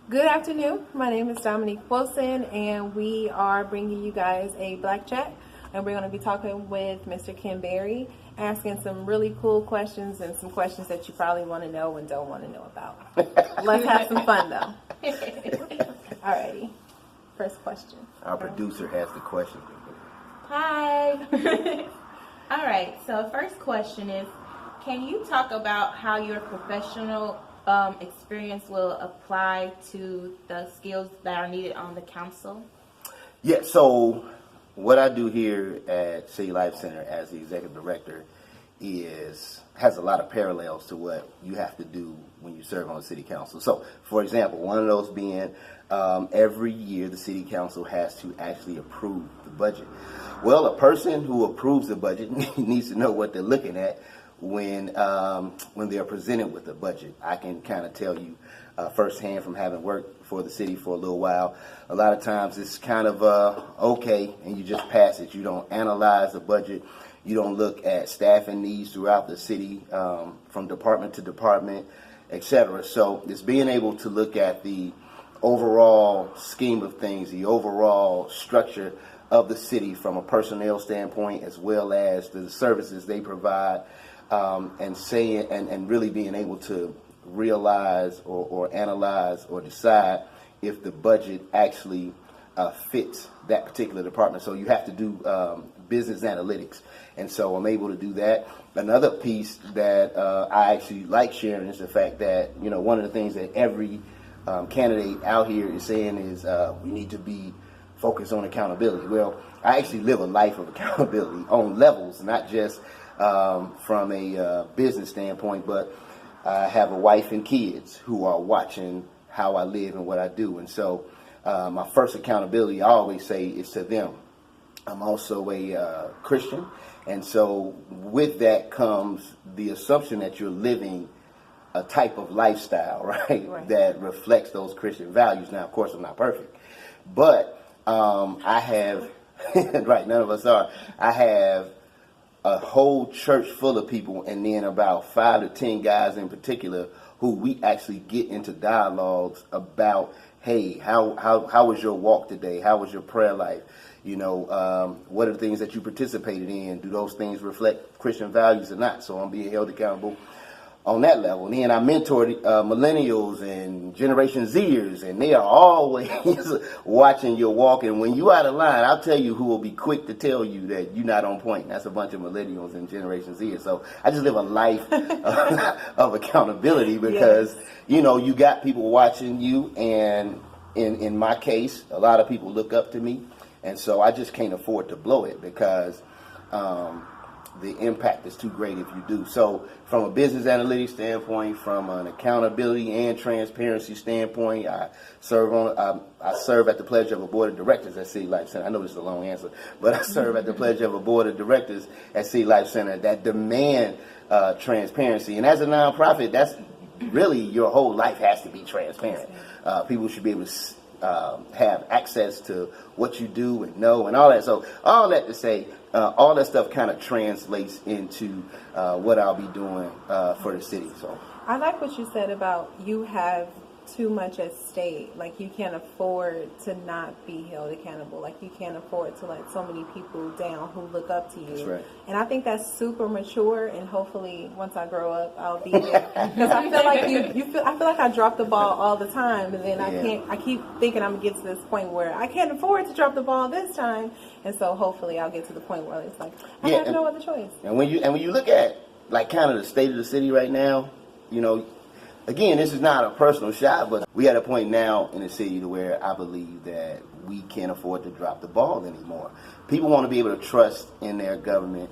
Good afternoon. My name is Dominique Wilson, and we are bringing you guys a Black Chat. And we're going to be talking with Mr. Ken Berry, asking some really cool questions and some questions that you probably want to know and don't want to know about. Let's have some fun, though. Alrighty. First question. Our producer has the question. Hi. All right. So first question is, can you talk about how your professional experience will apply to the skills that are needed on the council? Yeah, so what I do here at City Life Center as the executive director has a lot of parallels to what you have to do when you serve on the city council. So, for example, one of those being every year the city council has to actually approve the budget. Well, a person who approves the budget needs to know what they're looking at when they're presented with a budget. I can kind of tell you firsthand from having worked for the city for a little while, a lot of times it's kind of okay, and you just pass it. You don't analyze the budget. You don't look at staffing needs throughout the city from department to department, etc. So it's being able to look at the overall scheme of things, the overall structure of the city from a personnel standpoint, as well as the services they provide, and really being able to realize or analyze or decide if the budget actually fits that particular department. So you have to do business analytics, and so I'm able to do that. Another piece that I actually like sharing is the fact that, you know, one of the things that every candidate out here is saying is we need to be focused on accountability. Well, I actually live a life of accountability on levels, not just from a business standpoint, but I have a wife and kids who are watching how I live and what I do. And so my first accountability, I always say, is to them. I'm also a Christian. And so with that comes the assumption that you're living a type of lifestyle, right, that reflects those Christian values. Now, of course, I'm not perfect, but I have, right, none of us are. I have a whole church full of people, and then about 5 to 10 guys in particular who we actually get into dialogues about, hey, how was your walk today? How was your prayer life? You know, what are the things that you participated in? Do those things reflect Christian values or not? So I'm being held accountable on that level. And then I mentored millennials and Generation Zers, and they are always watching your walk. And when you out of line, I'll tell you who will be quick to tell you that you're not on point. And that's a bunch of millennials and Generation Zers. So I just live a life of accountability because, you know, you got people watching you. And in my case, a lot of people look up to me. And so I just can't afford to blow it because the impact is too great if you do. So from a business analytics standpoint, from an accountability and transparency standpoint, I serve at the pledge of a board of directors at City Life Center. I know this is a long answer, but I serve at the pledge of a board of directors at City Life Center that demand transparency. And as a nonprofit, that's really your whole life has to be transparent. People should be able to have access to what you do and know and all that. So all that to say, all that stuff kind of translates into what I'll be doing for the city. So I like what you said about you have too much at stake. Like, you can't afford to not be held accountable. Like, you can't afford to let so many people down who look up to you. That's right. And I think that's super mature, and hopefully once I grow up I'll be there. Because I feel like I feel like I drop the ball all the time, and then I keep thinking I'm gonna get to this point where I can't afford to drop the ball this time. And so hopefully I'll get to the point where it's like I have no other choice. And when you look at like kind of the state of the city right now, you know, again, this is not a personal shot, but we at a point now in the city to where I believe that we can't afford to drop the ball anymore. People want to be able to trust in their government